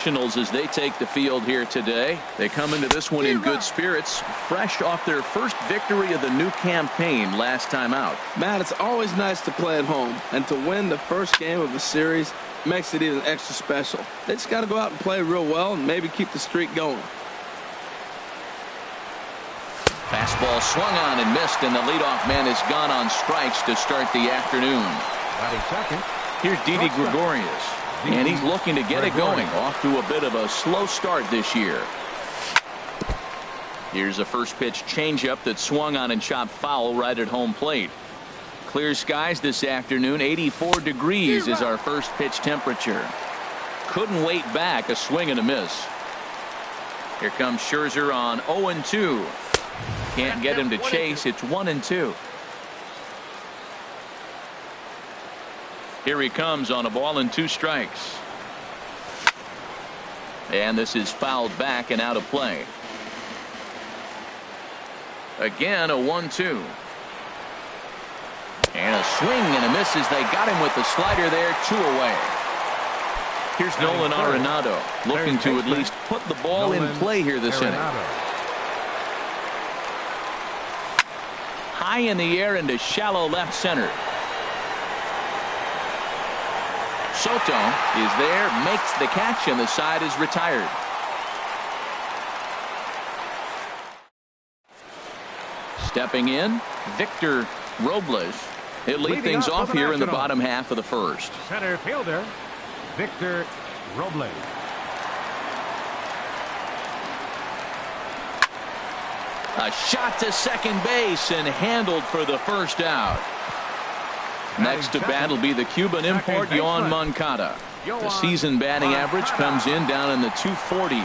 As they take the field here today. They come into this one in good spirits, fresh off their first victory of the new campaign last time out. Matt, it's always nice to play at home, and to win the first game of the series makes it even extra special. They just got to go out and play real well and maybe keep the streak going. Fastball swung on and missed, and the leadoff man is gone on strikes to start the afternoon. Here's Didi Gregorius. And he's looking to get it going. Off to a bit of a slow start this year. Here's a first pitch changeup that swung on and chopped foul right at home plate. Clear skies this afternoon. 84 degrees is our first pitch temperature. Couldn't wait back. A swing and a miss. Here comes Scherzer on 0-2. Can't get him to chase. It's 1-2. Here he comes on a ball and 2 strikes. And this is fouled back and out of play. Again, a 1-2. And a swing and a miss as they got him with the slider there. 2 away. Here's Nolan Arenado looking to at least put the ball in play here this inning. High in the air into shallow left center. Soto is there, makes the catch, and the side is retired. Stepping in, Victor Robles. He'll lead things off here in the bottom half of the first. Center fielder, Victor Robles. A shot to second base and handled for the first out. Next to bat will be the Cuban import, Yoan Moncada. The season batting average comes in down in the 240s.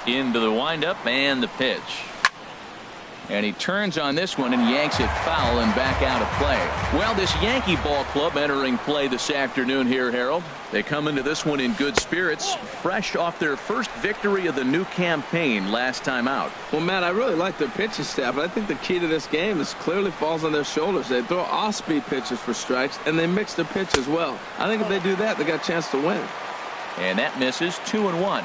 Into the windup and the pitch. And he turns on this one and yanks it foul and back out of play. Well, this Yankee ball club entering play this afternoon here, Harold. They come into this one in good spirits, fresh off their first victory of the new campaign last time out. Well, Matt, I really like their pitching staff, but I think the key to this game is clearly falls on their shoulders. They throw off-speed pitches for strikes, and they mix their pitch as well. I think if they do that, they got a chance to win. And that misses. 2-1.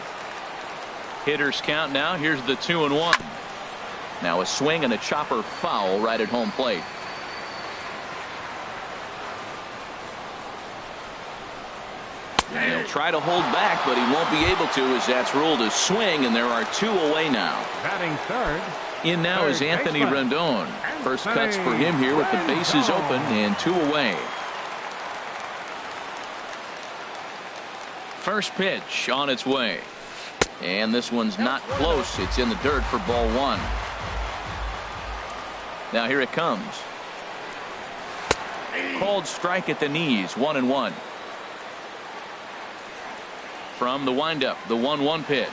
Hitters count now. Here's the 2-1. Now a swing and a chopper foul right at home plate. And he'll try to hold back, but he won't be able to, as that's ruled a swing, and there are 2 away now. Batting third. In now is Anthony Rendon. First cuts for him here with the bases open and 2 away. First pitch on its way. And this one's not close. It's in the dirt for ball 1. Now here it comes. Called strike at the knees. 1-1. From the windup, the 1-1 pitch.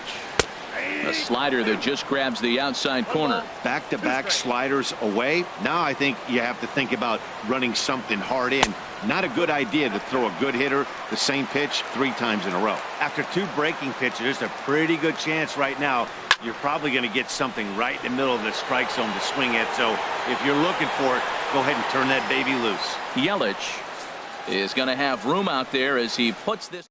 A slider that just grabs the outside corner. Back-to-back sliders away. Now I think you have to think about running something hard in. Not a good idea to throw a good hitter the same pitch 3 times in a row. After 2 breaking pitches, there's a pretty good chance right now you're probably going to get something right in the middle of the strike zone to swing at. So if you're looking for it, go ahead and turn that baby loose. Yelich is going to have room out there as he puts this.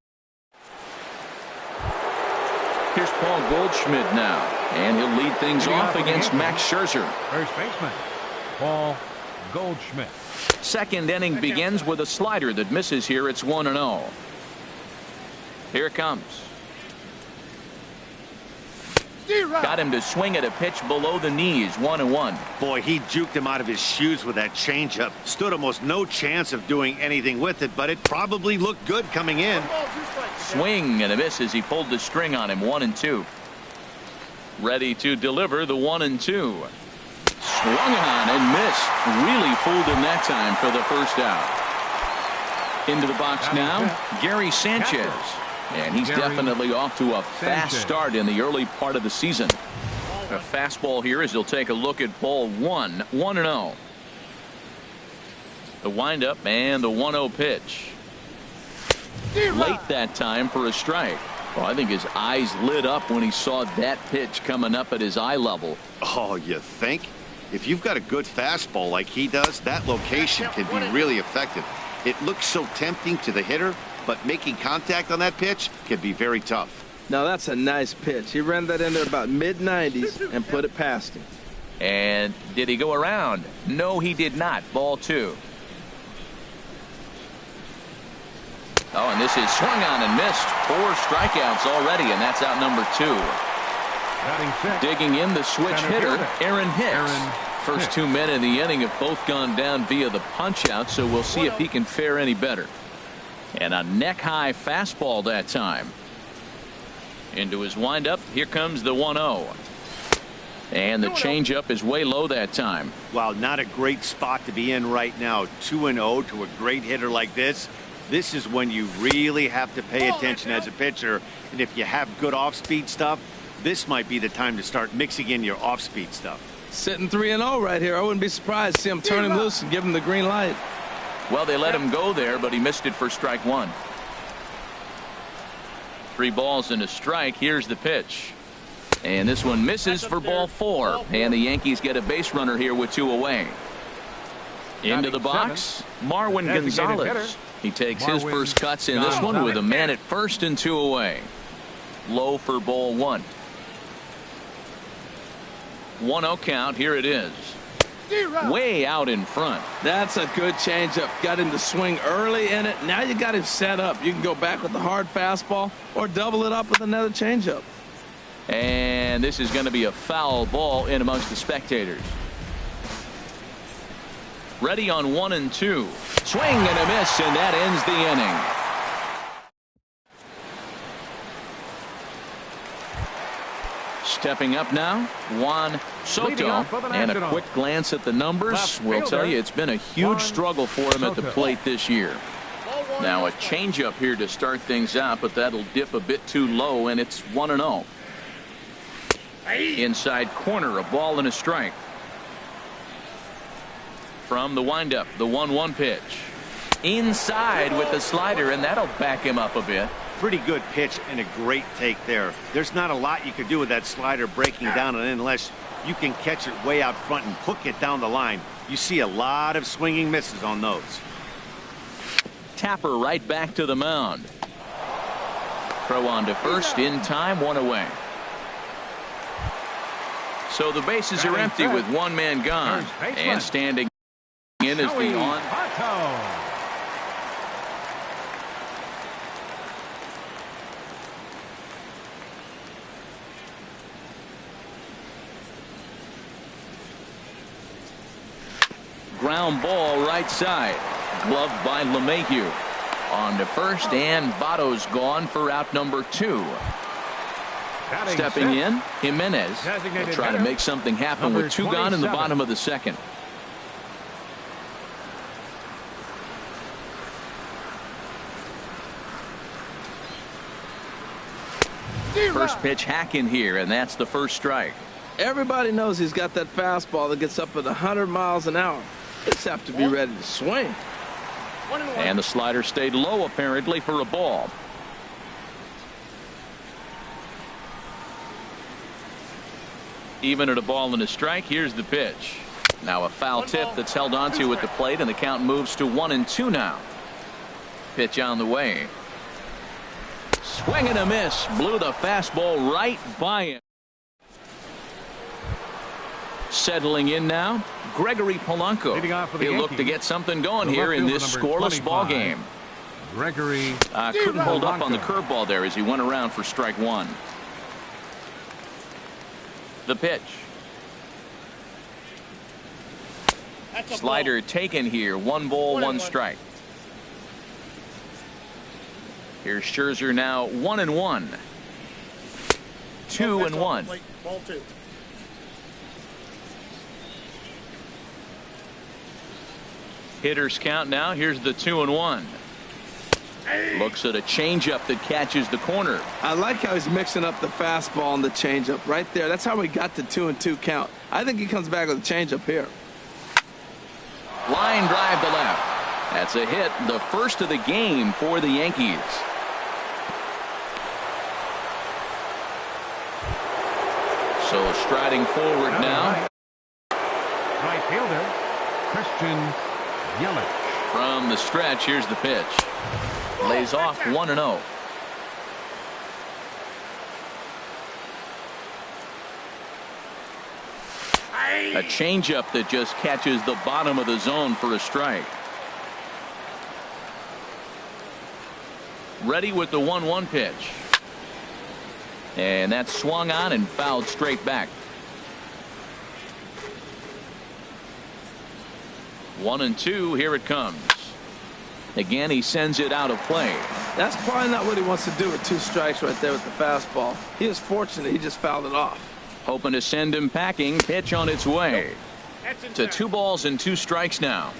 Here's Paul Goldschmidt now, and he'll lead things off against Max Scherzer. First baseman, Paul Goldschmidt. Second inning begins with a slider that misses here. It's 1-0. Here it comes. Got him to swing at a pitch below the knees. 1-1. Boy, he juked him out of his shoes with that changeup. Stood almost no chance of doing anything with it, but it probably looked good coming in. Swing and a miss as he pulled the string on him. 1-2. Ready to deliver the 1-2. Swung on and missed. Really fooled him that time for the first out. Into the box now, Gary Sanchez. And he's definitely off to a fast start in the early part of the season. A fastball here as he'll take a look at ball 1. 1-0. The windup and the 1-0 pitch. Late that time for a strike. Well, I think his eyes lit up when he saw that pitch coming up at his eye level. Oh, you think? If you've got a good fastball like he does, that location can be really effective. It looks so tempting to the hitter, but making contact on that pitch can be very tough. Now that's a nice pitch. He ran that in there about mid-90s and put it past him. And did he go around? No, he did not. Ball 2. Oh, and this is swung on and missed. 4 strikeouts already, and that's out number 2. Digging in the switch hitter, Aaron Hicks. First 2 men in the inning have both gone down via the punch-out, so we'll see if he can fare any better. And a neck-high fastball that time. Into his windup, here comes the 1-0. And the changeup is way low that time. Wow, not a great spot to be in right now. 2-0 to a great hitter like this. This is when you really have to pay attention as a pitcher. And if you have good off-speed stuff, this might be the time to start mixing in your off-speed stuff. Sitting 3-0 right here. I wouldn't be surprised to see him turn him loose and give him the green light. Well, they let him go there, but he missed it for strike 1. 3 balls and a strike. Here's the pitch. And this one misses for ball 4. And the Yankees get a base runner here with 2 away. Into the box, Marwin Gonzalez. He takes his first cuts in this one with a man at first and 2 away. Low for ball 1. 1-0 count. Here it is. Way out in front. That's a good changeup. Got him to swing early in it. Now you got him set up. You can go back with the hard fastball or double it up with another changeup. And this is going to be a foul ball in amongst the spectators. Ready on 1 and 2. Swing and a miss, and that ends the inning. Stepping up now, Juan Soto. And a quick glance at the numbers will tell you it's been a huge struggle for him at the plate this year. Now a changeup here to start things out, but that'll dip a bit too low, and it's 1-0. Inside corner, a ball and a strike. From the windup, the 1-1 pitch. Inside with the slider, and that'll back him up a bit. Pretty good pitch and a great take there. There's not a lot you could do with that slider breaking down and in unless you can catch it way out front and hook it down the line. You see a lot of swinging misses on those. Tapper right back to the mound. Throw on to first in time, 1 away. So the bases are empty with 1 man gone. And standing in is the on. Ground ball right side. Gloved by LeMahieu. On to first, and Votto's gone for out number 2. Stepping in, Jimenez will try to make something happen with 2 gone in the bottom of the 2nd. First pitch hack in here, and that's the first strike. Everybody knows he's got that fastball that gets up at 100 miles an hour. Just have to be ready to swing. And the slider stayed low apparently for a ball. Even at a ball and a strike, here's the pitch. Now a foul tip that's held onto at the plate, and the count moves to 1 and 2 now. Pitch on the way. Swing and a miss. Blew the fastball right by him. Settling in now, Gregory Polanco. He'll look to get something going here in this scoreless ball game. Gregory couldn't hold up on the curveball there as he went around for strike 1. The pitch. Slider taken here. 1 ball, 1 strike. Here's Scherzer now 1 and 1. 2 and 1. Ball 2. Hitters count now. Here's the 2 and 1. Looks at a changeup that catches the corner. I like how he's mixing up the fastball and the changeup right there. That's how we got the 2 and 2 count. I think he comes back with a changeup here. Line drive to left. That's a hit, the first of the game for the Yankees. So striding forward now. Right fielder, Christian Yelich. From the stretch, here's the pitch. Lays off 1-0. A changeup that just catches the bottom of the zone for a strike. Ready with the 1-1 pitch. And that's swung on and fouled straight back. 1-2, here it comes. Again, he sends it out of play. That's probably not what he wants to do with 2 strikes right there with the fastball. He was fortunate he just fouled it off. Hoping to send him packing. Pitch on its way. To 2 balls and 2 strikes now.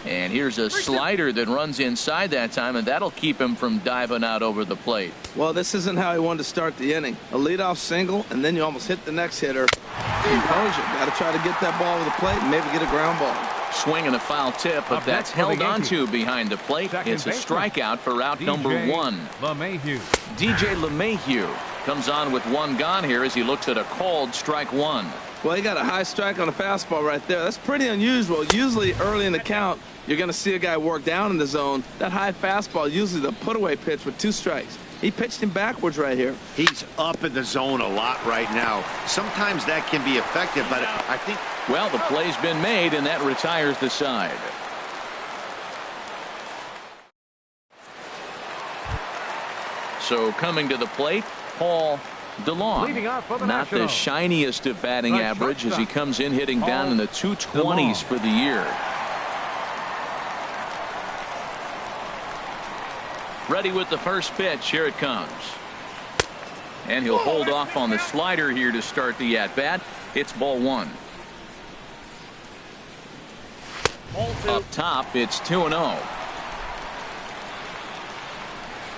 And here's a slider that runs inside that time, and that'll keep him from diving out over the plate. Well, this isn't how he wanted to start the inning. A leadoff single, and then you almost hit the next hitter. Composure. Got to try to get that ball over the plate and maybe get a ground ball. Swing and a foul tip, but that's held onto behind the plate. It's a strikeout for out number 1. LeMahieu. DJ LeMahieu comes on with 1 gone here as he looks at a called strike 1. Well, he got a high strike on a fastball right there. That's pretty unusual. Usually early in the count, you're going to see a guy work down in the zone. That high fastball, usually the put-away pitch with 2 strikes. He pitched him backwards right here. He's up in the zone a lot right now. Sometimes that can be effective, but I think... Well, the play's been made, and that retires the side. So coming to the plate, Paul DeLong. Not the shiniest of batting average as he comes in hitting down in the 220s for the year. Ready with the first pitch. Here it comes. And he'll hold off on the slider here to start the at-bat. It's ball 1. Up top, it's 2-0.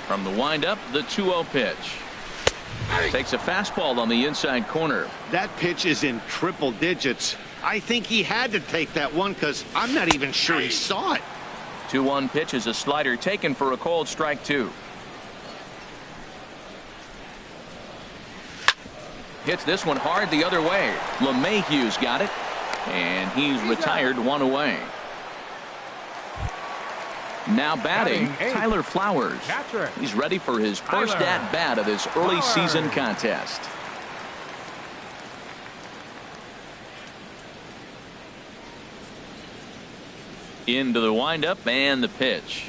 From the windup, the 2-0 pitch. Takes a fastball on the inside corner. That pitch is in triple digits. I think he had to take that one because I'm not even sure he saw it. 2-1 pitch is a slider taken for a called strike 2. Hits this one hard the other way. LeMahieu's got it, and he's retired 1 away. Now batting, Tyler Flowers. He's ready for his first at-bat of this early season contest. Into the windup and the pitch.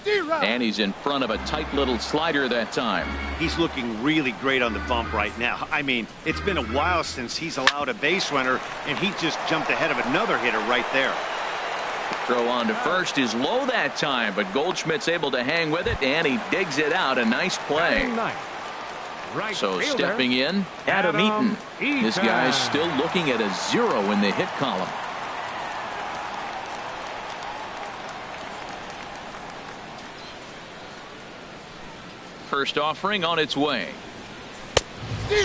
And he's in front of a tight little slider that time. He's looking really great on the bump right now. I mean, it's been a while since he's allowed a base runner, and he just jumped ahead of another hitter right there. Throw on to first is low that time, but Goldschmidt's able to hang with it, and he digs it out. A nice play. So stepping in, Adam Eaton. This guy's still looking at a 0 in the hit column. First offering on its way.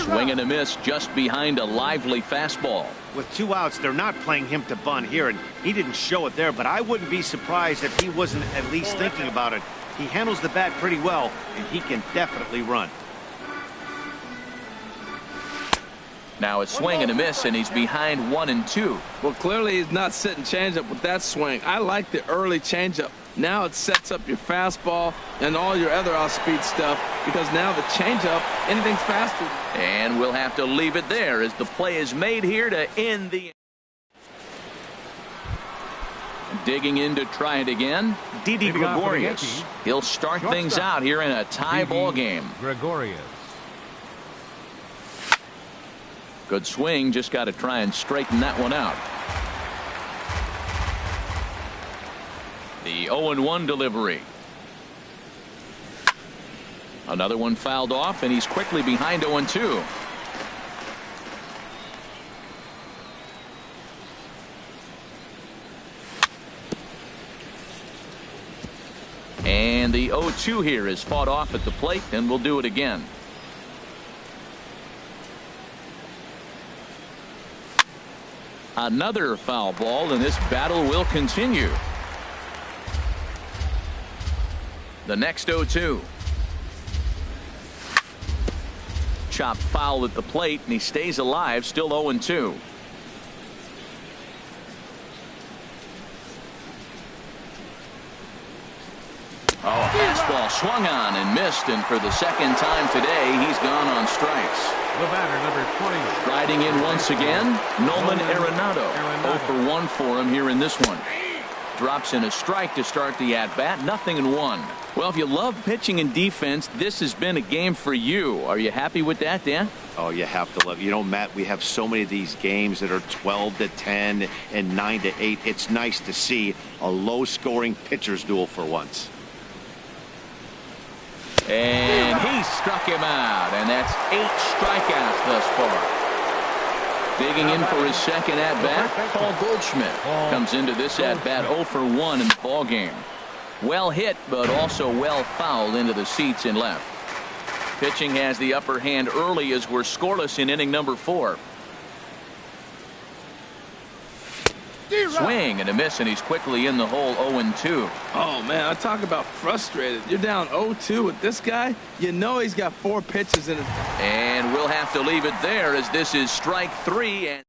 Swing and a miss just behind a lively fastball. With 2 outs, they're not playing him to bunt here, and he didn't show it there, but I wouldn't be surprised if he wasn't at least thinking about it. He handles the bat pretty well, and he can definitely run. Now a swing and a miss, and he's behind 1-2. Well, clearly he's not sitting changeup with that swing. I like the early changeup. Now it sets up your fastball and all your other off-speed stuff, because now the changeup, anything's faster. And we'll have to leave it there as the play is made here to end the. Digging in to try it again, Didi Gregorius. He'll start things out here in a tie ball game. Gregorius. Good swing, just got to try and straighten that one out. The 0-1 delivery. Another one fouled off, and he's quickly behind 0-2. And the 0-2 here is fought off at the plate, and we'll do it again. Another foul ball, and this battle will continue. The next 0-2. Chopped foul at the plate, and he stays alive, still 0-2. Oh, fastball swung on and missed, and for the second time today, he's gone on strikes. The batter, number 20. Riding in once again, Nolan Arenado. 0 for 1 for him here in this one. Drops in a strike to start the at-bat, 0-1. Well, if you love pitching and defense, this has been a game for you. Are you happy with that, Dan? Oh, you have to love. You know, Matt, we have so many of these games that are 12-10 and 9-8. It's nice to see a low-scoring pitcher's duel for once. And he struck him out, and that's 8 strikeouts thus far. Digging in for his second at-bat, Paul Goldschmidt comes into this at-bat 0 for 1 in the ballgame. Well hit, but also well fouled into the seats in left. Pitching has the upper hand early as we're scoreless in inning number 4. Swing and a miss, and he's quickly in the hole 0-2. Oh, man, I talk about frustrated. You're down 0-2 with this guy. You know he's got 4 pitches in it. And we'll have to leave it there as this is strike 3. And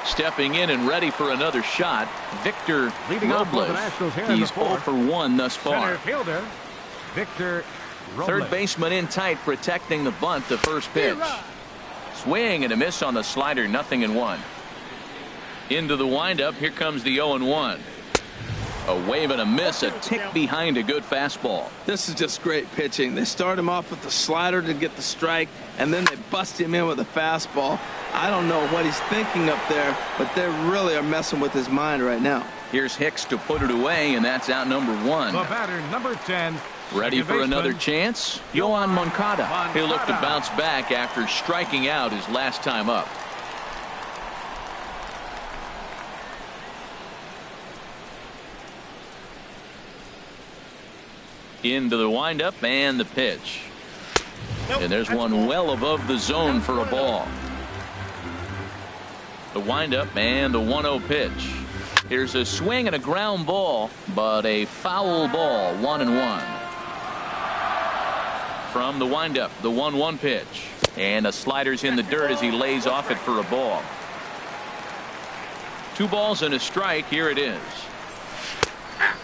stepping in and ready for another shot, Victor Robles. He's 0 for 1 thus far. Center fielder, Victor Robles. Third baseman in tight, protecting the bunt, the first pitch. Swing and a miss on the slider, 0-1. Into the windup, here comes the 0-1. A wave and a miss, a tick behind a good fastball. This is just great pitching. They start him off with the slider to get the strike, and then they bust him in with a fastball. I don't know what he's thinking up there, but they really are messing with his mind right now. Here's Hicks to put it away, and that's out number 1. The batter, number 10. Ready for another chance? Yohan Moncada. He'll look to bounce back after striking out his last time up. Into the windup and the pitch. And there's one well above the zone for a ball. The windup and the 1-0 pitch. Here's a swing and a ground ball, but a foul ball, 1-1. From the windup, the 1-1 pitch. And the slider's in the dirt as he lays off it for a ball. 2 balls and a strike. Here it is.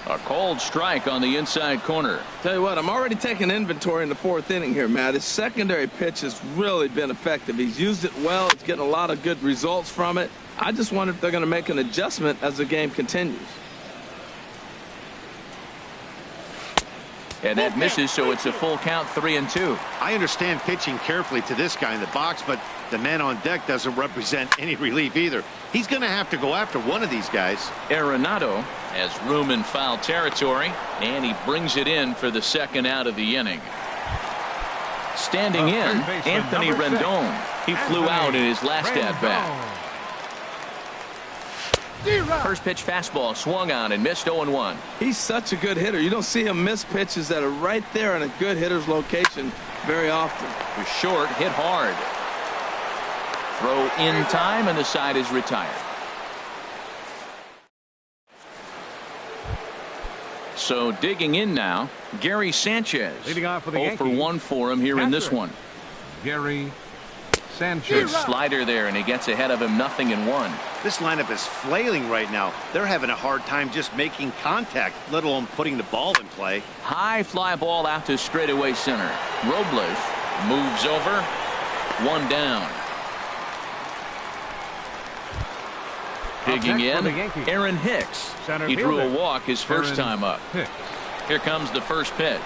A called strike on the inside corner. Tell you what, I'm already taking inventory in the 4th inning here, Matt. His secondary pitch has really been effective. He's used it well. He's getting a lot of good results from it. I just wonder if they're going to make an adjustment as the game continues. And that misses, so it's a full count, 3-2. I understand pitching carefully to this guy in the box, but the man on deck doesn't represent any relief either. He's going to have to go after one of these guys. Arenado has room in foul territory, and he brings it in for the second out of the inning. Standing in, Anthony Rendon. He flew out in his last at-bat. First pitch fastball swung on and missed, 0-1. He's such a good hitter. You don't see him miss pitches that are right there in a good hitter's location very often. Was short, hit hard. Throw in time, and the side is retired. So digging in now, Gary Sanchez. Leading off for the 0 for 1 for him here in this one. Gary Sanchez. Good slider there, and he gets ahead of him, 0-1. This lineup is flailing right now. They're having a hard time just making contact, let alone putting the ball in play. High fly ball out to straightaway center. Robles moves over. 1 down. Digging in, Aaron Hicks. He drew a walk his first time up. Here comes the first pitch.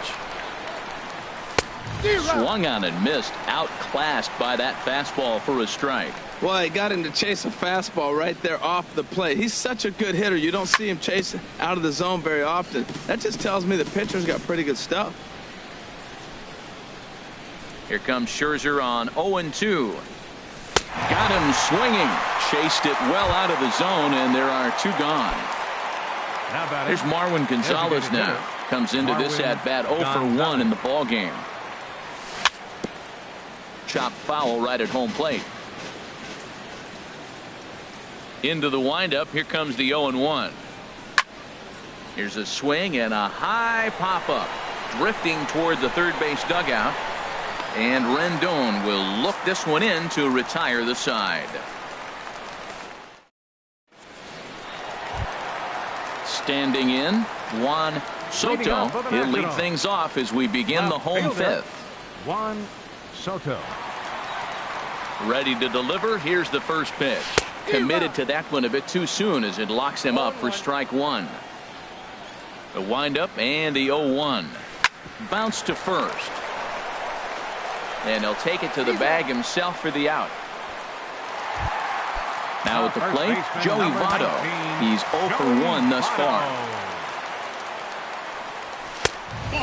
Swung on and missed, outclassed by that fastball for a strike. Well, he got him to chase a fastball right there off the plate. He's such a good hitter. You don't see him chase out of the zone very often. That just tells me the pitcher's got pretty good stuff. Here comes Scherzer on 0-2. Got him swinging. Chased it well out of the zone, and there are 2 gone. Here's Marwin Gonzalez now. Comes into this at-bat 0 for 1 in the ball game. Chopped foul right at home plate. Into the windup. Here comes the 0-1. Here's a swing and a high pop-up. Drifting toward the third base dugout. And Rendon will look this one in to retire the side. Standing in, Juan Soto. He'll lead things off as we begin the home fifth. Juan Soto. Ready to deliver. Here's the first pitch. Committed to that one a bit too soon as it locks him up for strike one. The windup and the 0-1. Bounce to first. And he'll take it to the bag himself for the out. Now at the plate, Joey Votto. He's 0 for 1 thus far.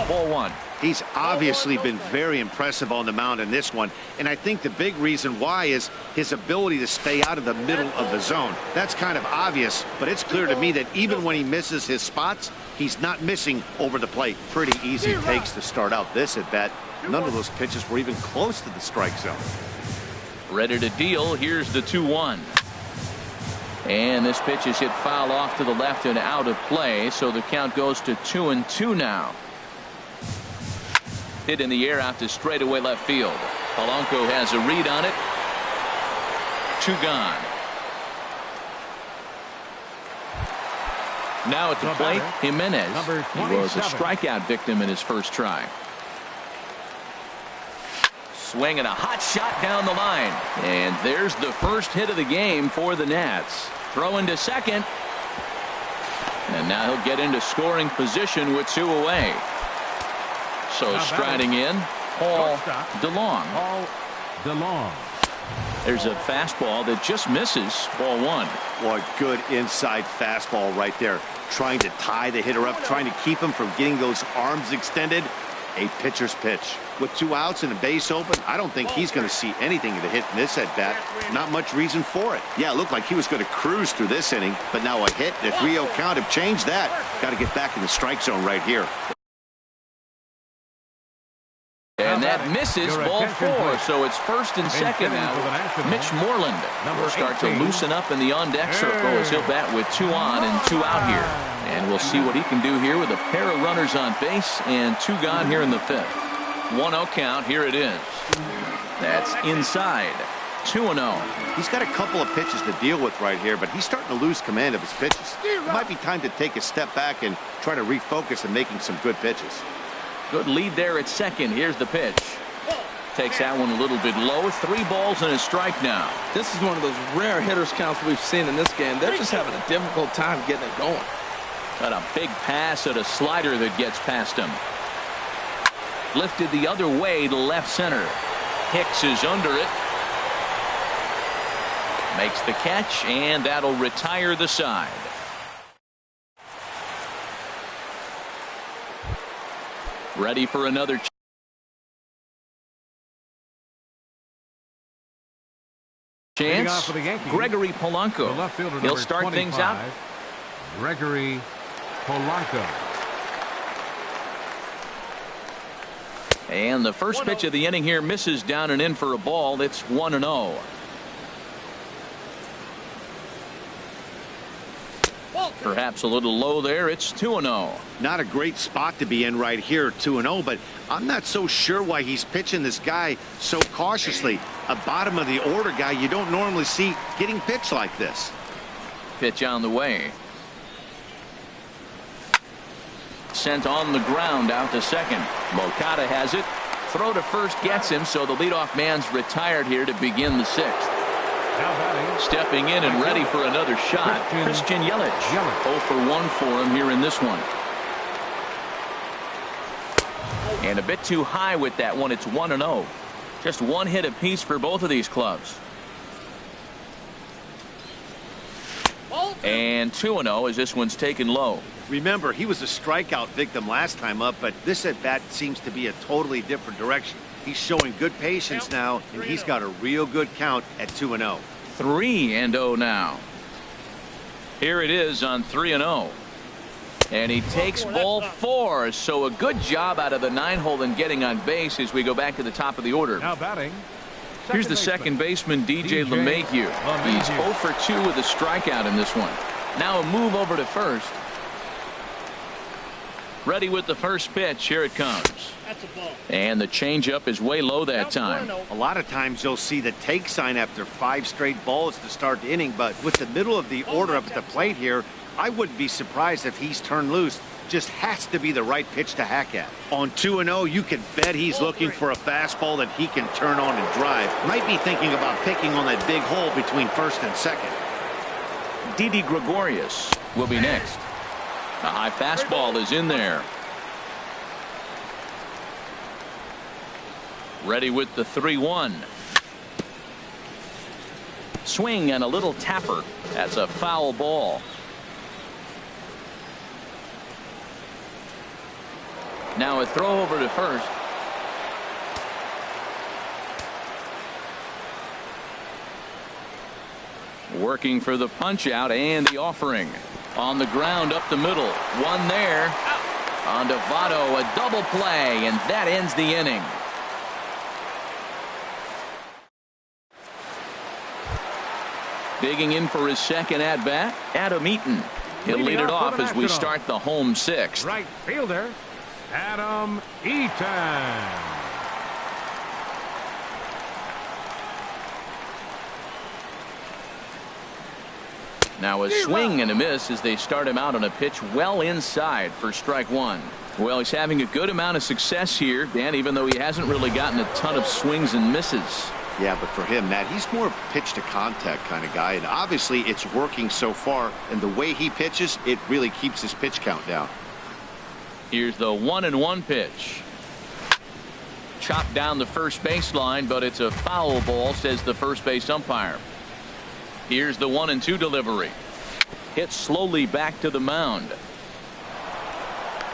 Ball one. He's obviously been very impressive on the mound in this one, and I think the big reason why is his ability to stay out of the middle of the zone. That's kind of obvious, but it's clear to me that even when he misses his spots, he's not missing over the plate. Pretty easy takes to start out this at bat. None of those pitches were even close to the strike zone. Ready to deal. Here's the 2-1. And this pitch is hit foul off to the left and out of play, so the count goes to 2-2 now. Hit in the air out to straightaway left field. Polanco has a read on it. 2 gone. Now at the plate, Jimenez. He was a strikeout victim in his first try. Swinging a hot shot down the line. And there's the first hit of the game for the Nats. Throw into second. And now he'll get into scoring position with 2 away. So striding in, Paul DeLong. There's a fastball that just misses. Ball one. Boy, good inside fastball right there. Trying to tie the hitter up, trying to keep him from getting those arms extended. A pitcher's pitch. With 2 outs and a base open, I don't think he's going to see anything of the hit in this at bat. Not much reason for it. Yeah, it looked like he was going to cruise through this inning, but now a hit and a 3-0 count have changed that. Got to get back in the strike zone right here. And that misses. Ball 4, so it's first and second now. Mitch Moreland will start to loosen up in the on-deck circle as he'll bat with 2 on and 2 out here. And we'll see what he can do here with a pair of runners on base and 2 gone here in the 5th. 1-0 count. Here it is. That's inside. 2-0. He's got a couple of pitches to deal with right here, but he's starting to lose command of his pitches. It might be time to take a step back and try to refocus on making some good pitches. Good lead there at second. Here's the pitch. Takes that one a little bit low. 3 balls and a strike now. This is one of those rare hitters counts we've seen in this game. They're just having a difficult time getting it going. Got a big pass at a slider that gets past him. Lifted the other way to left center. Hicks is under it. Makes the catch, and that'll retire the side. Ready for another chance. Gregory Polanco. He'll start things out. Gregory Polanco. And the first pitch of the inning here misses down and in for a ball. It's 1-0. Perhaps a little low there. It's 2-0. Not a great spot to be in right here, 2-0, but I'm not so sure why he's pitching this guy so cautiously. A bottom of the order guy you don't normally see getting pitched like this. Pitch on the way. Sent on the ground out to second. Moncada has it. Throw to first gets him, so the leadoff man's retired here to begin the 6th. Stepping in and ready for another shot, Christian Yelich. 0 for 1 for him here in this one. And a bit too high with that one. It's 1-0. Just 1 hit apiece for both of these clubs. And 2-0 as this one's taken low. Remember, he was a strikeout victim last time up, but this at bat seems to be a totally different direction. He's showing good patience now, and he's got a real good count at 2-0. 3-0 now. Here it is on 3-0. And he takes ball 4. So a good job out of the 9-hole in getting on base as we go back to the top of the order. Now batting. Here's the second baseman, DJ LeMahieu. He's 0 for 2 with a strikeout in this one. Now a move over to first. Ready with the first pitch. Here it comes. That's a ball. And the changeup is way low that time. A lot of times you'll see the take sign after 5 straight balls to start the inning, but with the middle of the order up at the plate here, I wouldn't be surprised if he's turned loose. Just has to be the right pitch to hack at. On 2-0, you can bet he's looking for a fastball that he can turn on and drive. Might be thinking about picking on that big hole between first and second. Didi Gregorius will be next. A high fastball is in there. Ready with the 3-1. Swing and a little tapper. That's a foul ball. Now a throw over to first. Working for the punch out and the offering. On the ground up the middle. One there. On to Votto, a double play, and that ends the inning. Digging in for his second at bat, Adam Eaton. He'll lead it off as we start the home sixth. Right fielder, Adam Eaton. Now a swing and a miss as they start him out on a pitch well inside for strike one. Well, he's having a good amount of success here, Dan, even though he hasn't really gotten a ton of swings and misses. Yeah, but for him, Matt, he's more of a pitch to contact kind of guy, and obviously it's working so far, and the way he pitches, it really keeps his pitch count down. Here's the 1-1 pitch. Chopped down the first baseline, but it's a foul ball, says the first base umpire. Here's the 1-2 delivery. Hit slowly back to the mound.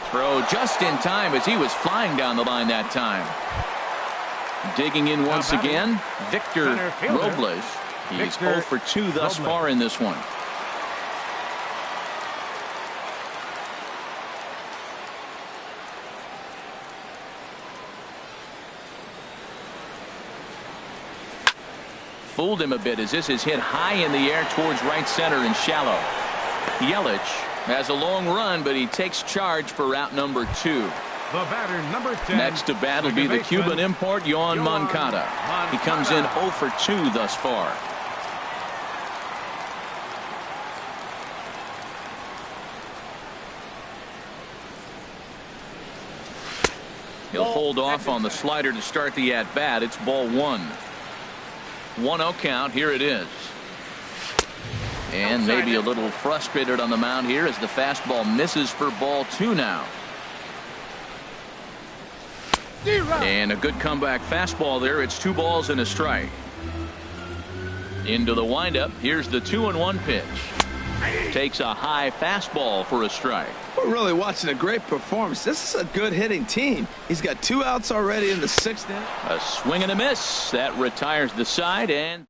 Throw just in time as he was flying down the line that time. Digging in once again, Victor Robles. He's 0 for 2 thus far in this one. Fooled him a bit as this is hit high in the air towards right center and shallow. Yelich has a long run, but he takes charge for route number 2. The batter, number 10. Next to bat will be the Cuban import, Yoan Moncada. He comes in 0 for 2 thus far. He'll hold off on the slider to start the at-bat. It's ball 1. 1-0 count. Here it is. And maybe a little frustrated on the mound here as the fastball misses for ball 2 now. And a good comeback fastball there. It's 2 balls and a strike. Into the windup. Here's the 2-1 pitch. Takes a high fastball for a strike. We're really watching a great performance. This is a good hitting team. He's got 2 outs already in the 6th inning. A swing and a miss. That retires the side. And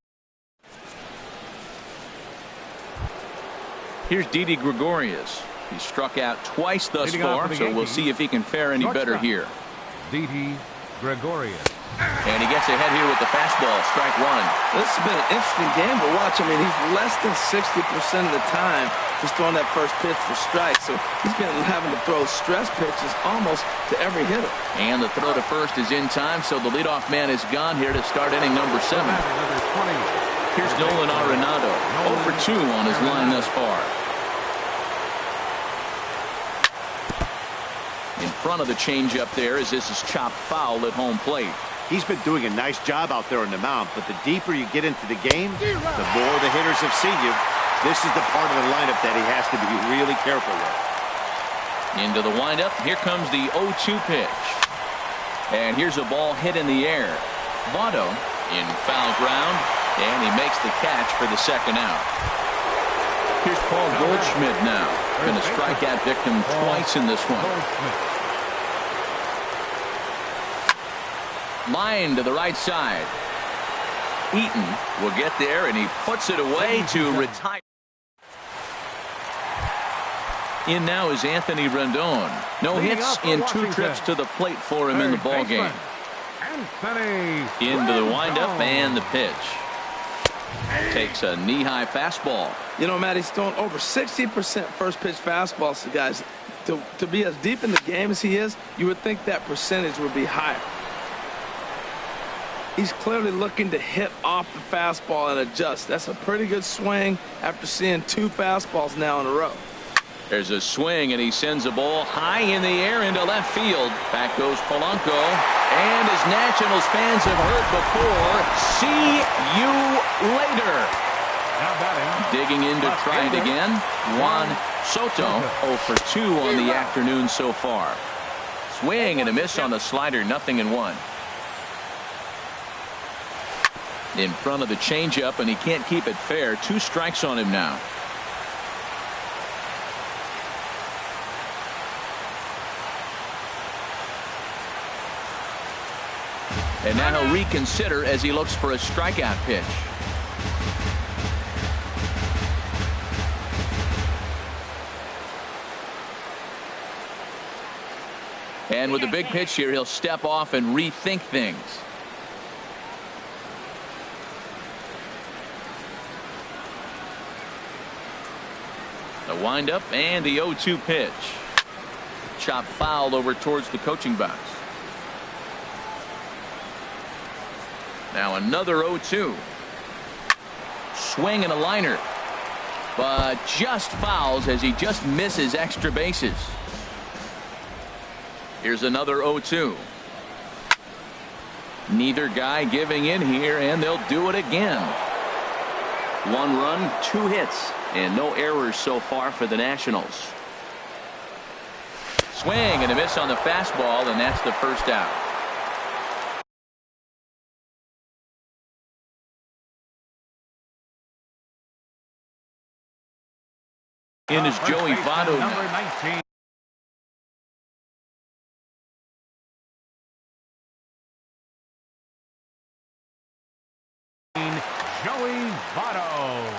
here's Didi Gregorius. He struck out twice thus far, so we'll see if he can fare any better here. Didi Gregorius. And he gets ahead here with the fastball. Strike 1. This has been an interesting game to watch. I mean, he's less than 60% of the time just throwing that first pitch for strikes. So he's been having to throw stress pitches almost to every hitter. And the throw to first is in time, so the leadoff man is gone here to start inning number 7. Here's Nolan Arenado. 0 for 2 on his line thus far. In front of the changeup there as this is chopped foul at home plate. He's been doing a nice job out there on the mound, but the deeper you get into the game, the more the hitters have seen you. This is the part of the lineup that he has to be really careful with. Into the windup. Here comes the 0-2 pitch. And here's a ball hit in the air. Votto in foul ground, and he makes the catch for the second out. Here's Paul Goldschmidt now. Been a strikeout victim twice in this one. Line to the right side. Eaton will get there, and he puts it away to retire. In now is Anthony Rendon. No hits in 2 trips to the plate for him in the ballgame. Into the windup and the pitch. Takes a knee-high fastball. You know, Matt, he's throwing over 60% first pitch fastballs to guys. To be as deep in the game as he is, you would think that percentage would be higher. He's clearly looking to hit off the fastball and adjust. That's a pretty good swing after seeing 2 fastballs now in a row. There's a swing, and he sends a ball high in the air into left field. Back goes Polanco. And as Nationals fans have heard before, see you later. Now batting. Digging in to try it again. Juan Soto 0 for 2 on the afternoon so far. Swing and a miss on the slider, 0-1. In front of the changeup, and he can't keep it fair. 2 strikes on him now. And now he'll reconsider as he looks for a strikeout pitch. And with a big pitch here, he'll step off and rethink things. The windup and the 0-2 pitch. Chop fouled over towards the coaching box. Now another 0-2. Swing and a liner. But just fouls as he just misses extra bases. Here's another 0-2. Neither guy giving in here, and they'll do it again. 1 run, 2 hits, and no errors so far for the Nationals. Swing and a miss on the fastball, and that's the first out. In is Joey Votto. Number 19. Joey Votto.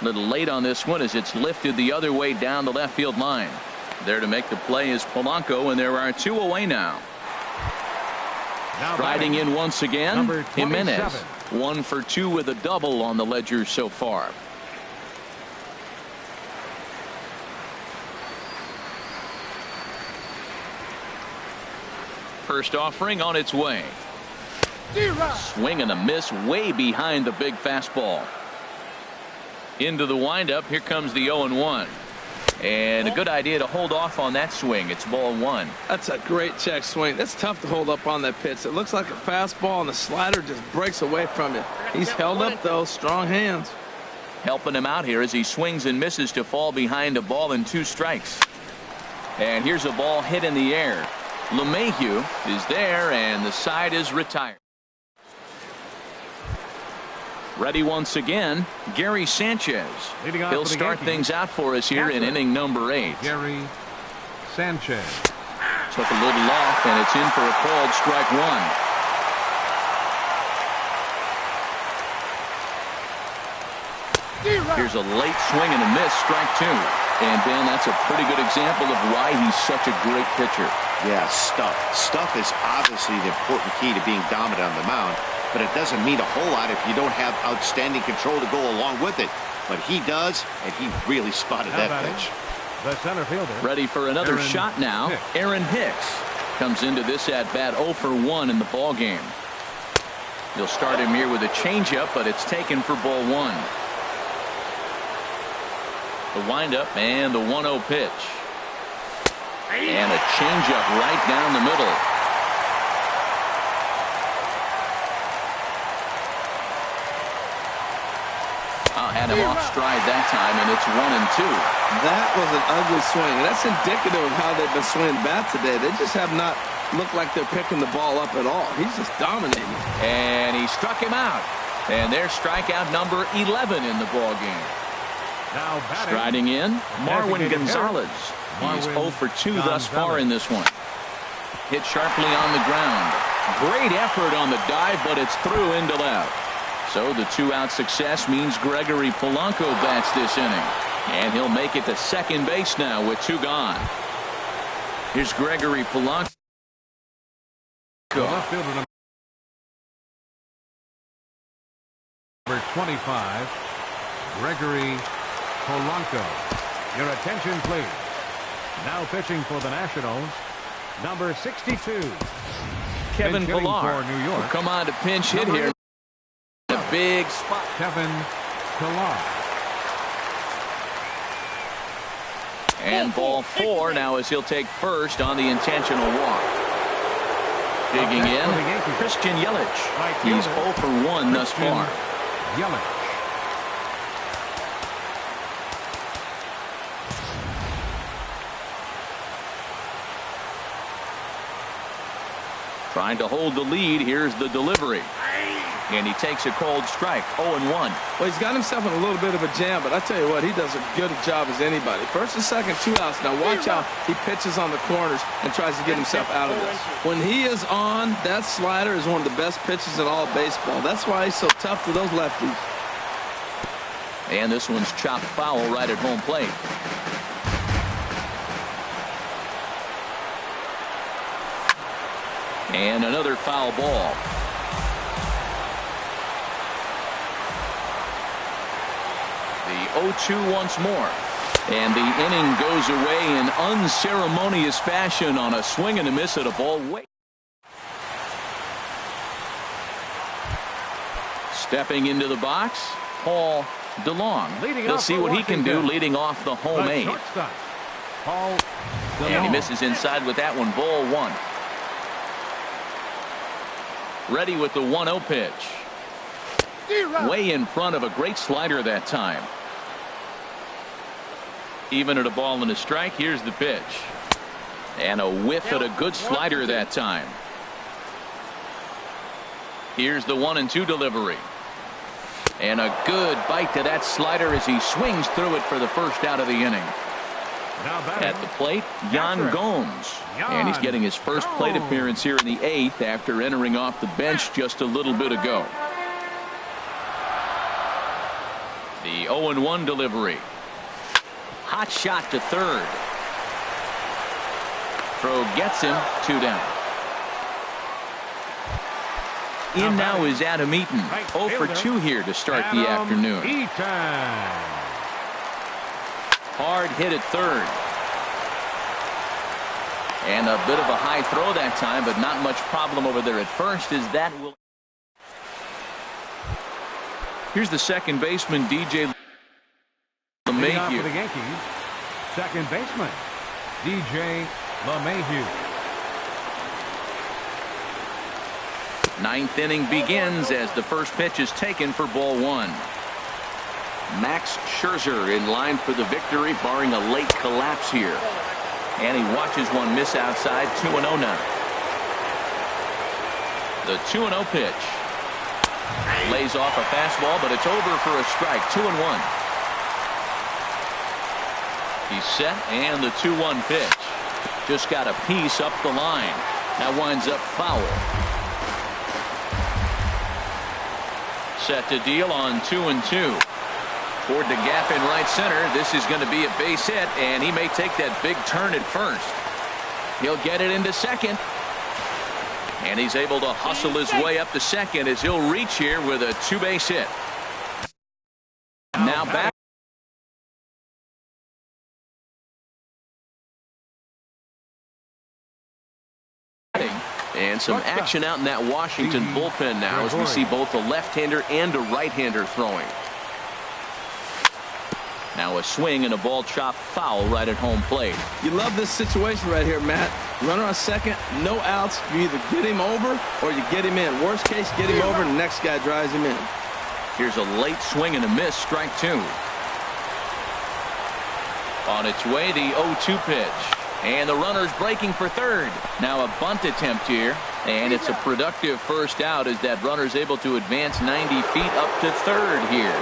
Little late on this one as it's lifted the other way down the left field line. There to make the play is Polanco, and there are 2 away now. Riding in once again, Jimenez. 1 for 2 with a double on the ledger so far. First offering on its way. Swing and a miss way behind the big fastball. Into the windup. Here comes the 0-1. And a good idea to hold off on that swing. It's ball 1. That's a great check swing. That's tough to hold up on that pitch. It looks like a fastball, and the slider just breaks away from you. He's held up, though. Strong hands. Helping him out here as he swings and misses to fall behind a ball and 2 strikes. And here's a ball hit in the air. LeMahieu is there, and the side is retired. Ready once again, Gary Sanchez. He'll start things out for us here in inning number 8. Gary Sanchez. Took a little off, and it's in for a called strike 1. Here's a late swing and a miss, strike 2. And Ben, that's a pretty good example of why he's such a great pitcher. Yeah, stuff. Stuff is obviously the important key to being dominant on the mound, but it doesn't mean a whole lot if you don't have outstanding control to go along with it. But he does, and he really spotted that pitch. The center fielder. Ready for another shot now. Hicks. Aaron Hicks comes into this at bat 0 for 1 in the ball game. You'll start him here with a changeup, but it's taken for ball 1. The windup and the 1-0 pitch. And a changeup right down the middle. Had him off stride that time, and it's 1-2. That was an ugly swing. That's indicative of how they've been swinging bat today. They just have not looked like they're picking the ball up at all. He's just dominating. And he struck him out. And there's strikeout number 11 in the ball game. Now batting. Striding in, Marwin Gonzalez. He's 0 for 2 thus far in this one. Hit sharply on the ground. Great effort on the dive, but it's through into left. So the 2-out success means Gregory Polanco bats this inning. And he'll make it to second base now with 2 gone. Here's Gregory Polanco. Left fielder number 25. Gregory Polanco. Your attention, please. Now pitching for the Nationals, number 62. Kevin Pinch hitting Pillar for New York. will come on to pinch hit here. A big spot. Kevin Pillar. And ball 4 now as he'll take first on the intentional walk. Digging in, Christian Yelich. He's 0 for 1 thus far. Yelich. Trying to hold the lead. Here's the delivery. And he takes a cold strike. 0-1. Well, he's got himself in a little bit of a jam, but I tell you what, he does as good a job as anybody. First and second, 2 outs. Now watch how he pitches on the corners and tries to get himself out of this. When he is on, that slider is one of the best pitches in all of baseball. That's why he's so tough to those lefties. And this one's chopped foul right at home plate. And another foul ball. The 0-2 once more. And the inning goes away in unceremonious fashion on a swing and a miss at a ball. Stepping into the box, Paul DeLong. He'll see what he can do leading off the home 8. And he misses inside with that one. Ball 1. Ready with the 1-0 pitch. Way in front of a great slider that time. Even at a ball and a strike, here's the pitch. And a whiff at a good slider that time. Here's the 1-2 delivery. And a good bite to that slider as he swings through it for the first out of the inning. At the plate, Yan Gomes. And he's getting his first plate appearance here in the 8th after entering off the bench just a little bit ago. The 0-1 delivery. Hot shot to third. Throw gets him. 2 down. In now is Adam Eaton. 0 for 2 here to start the afternoon. Hard hit at third. And a bit of a high throw that time, but not much problem over there at first as that will. Here's the second baseman, DJ LeMahieu. For the Yankees, second baseman, DJ LeMahieu. 9th inning begins as the first pitch is taken for ball 1. Max Scherzer in line for the victory, barring a late collapse here. And he watches one miss outside. 2-0 now. The 2-0 pitch. Lays off a fastball, but it's over for a strike. 2-1. He's set, and the 2-1 pitch. Just got a piece up the line. That winds up foul. Set to deal on 2-2. Toward the gap in right center. This is going to be a base hit, and he may take that big turn at first. He'll get it into second. And he's able to hustle his way up to second as he'll reach here with a 2-base hit. Now back. And some action out in that Washington bullpen now as we see both a left-hander and a right-hander throwing. Now a swing and a ball chopped foul right at home plate. You love this situation right here, Matt. Runner on second, no outs. You either get him over or you get him in. Worst case, get him over and the next guy drives him in. Here's a late swing and a miss. Strike 2. On its way, the 0-2 pitch. And the runner's breaking for third. Now a bunt attempt here. And it's a productive first out as that runner's able to advance 90 feet up to third here.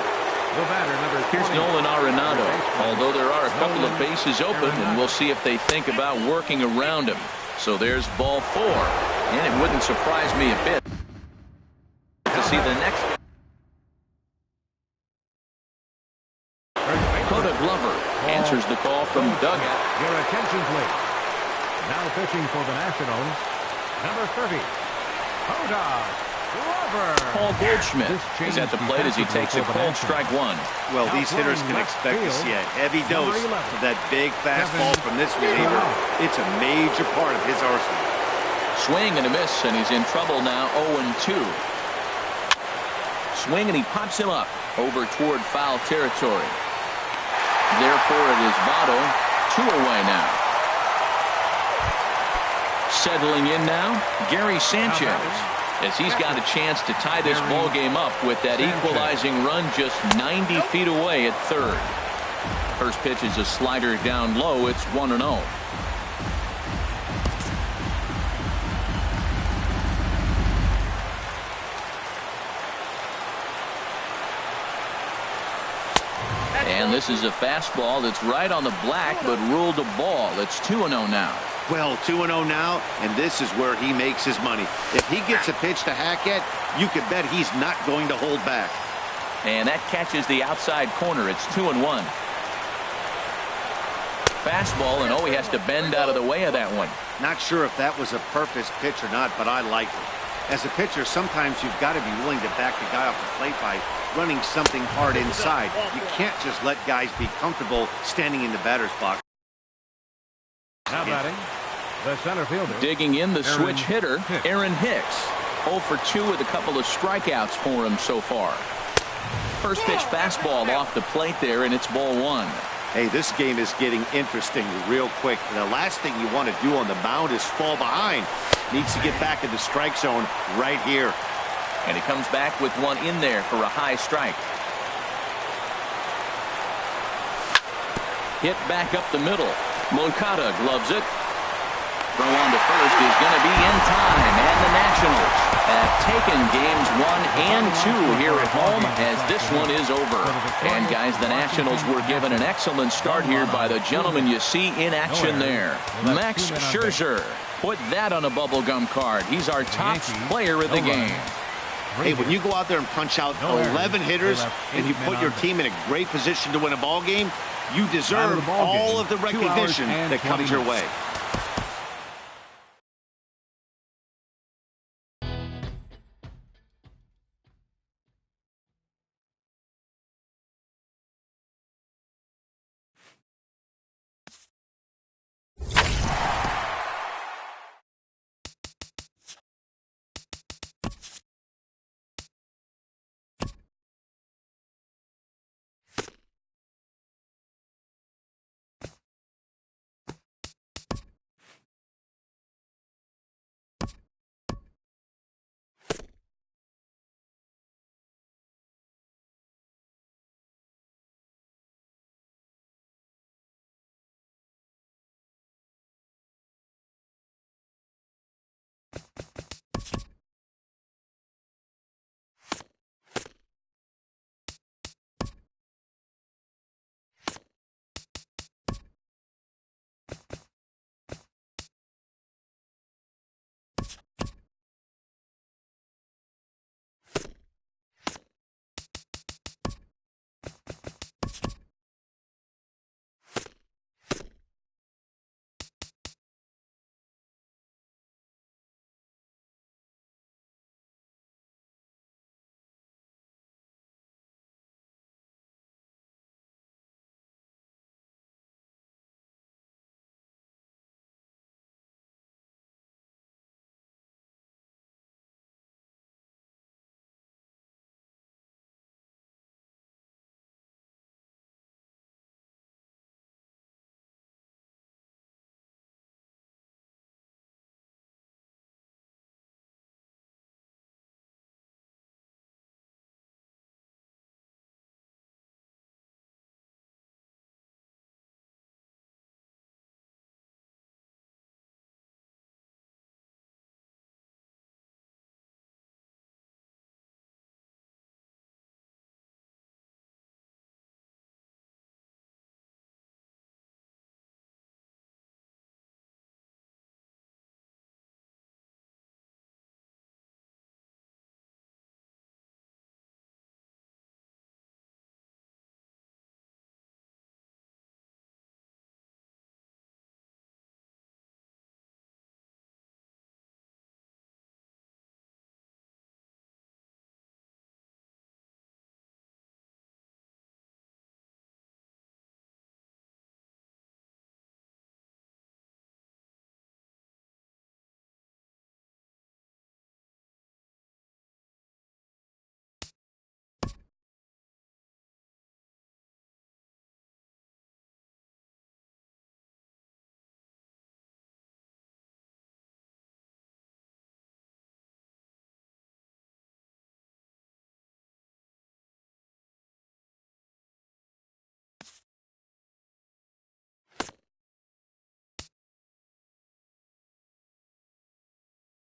Here's Nolan Arenado. Although there are a couple of bases open, and we'll see if they think about working around him. So there's ball 4. And it wouldn't surprise me a bit to see the next. Coda Glover answers the call from dugout. Your attention, please. Now pitching for the Nationals, number 30, Coda Paul Goldschmidt is at the plate as he takes a cold strike one. Well, these hitters can expect to see a heavy dose of that big fastball from this reliever. It's a major part of his arsenal. Swing and a miss, and he's in trouble now. 0-2. Swing and he pops him up over toward foul territory. Therefore, it is Votto, 2 away now. Settling in now, Gary Sanchez, as he's got a chance to tie this ball game up with that equalizing run just 90 feet away at third. First pitch is a slider down low. It's 1-0. And this is a fastball that's right on the black but ruled a ball. It's 2-0 now. Well, 2-0 now, and this is where he makes his money. If he gets a pitch to hack at, you can bet he's not going to hold back. And that catches the outside corner. It's 2-1. Fastball, and he has to bend out of the way of that one. Not sure if that was a purpose pitch or not, but I like it. As a pitcher, sometimes you've got to be willing to back the guy off the plate by running something hard inside. You can't just let guys be comfortable standing in the batter's box. Now batting, the center fielder. Digging in, the switch hitter, Aaron Hicks. 0 for 2 with a couple of strikeouts for him so far. First pitch fastball off the plate there, and it's ball 1. Hey, this game is getting interesting real quick. The last thing you want to do on the mound is fall behind. Needs to get back in the strike zone right here. And he comes back with one in there for a high strike. Hit back up the middle. Moncada gloves it. Throw on to first is going to be in time. And the Nationals have taken games 1 and 2 here at home as this one is over. And guys, the Nationals were given an excellent start here by the gentleman you see in action there. Max Scherzer. Put that on a bubblegum card. He's our top player of the game. Hey, when you go out there and punch out 11 hitters and you put your team in a great position to win a ball game, you deserve all of the recognition that comes your way.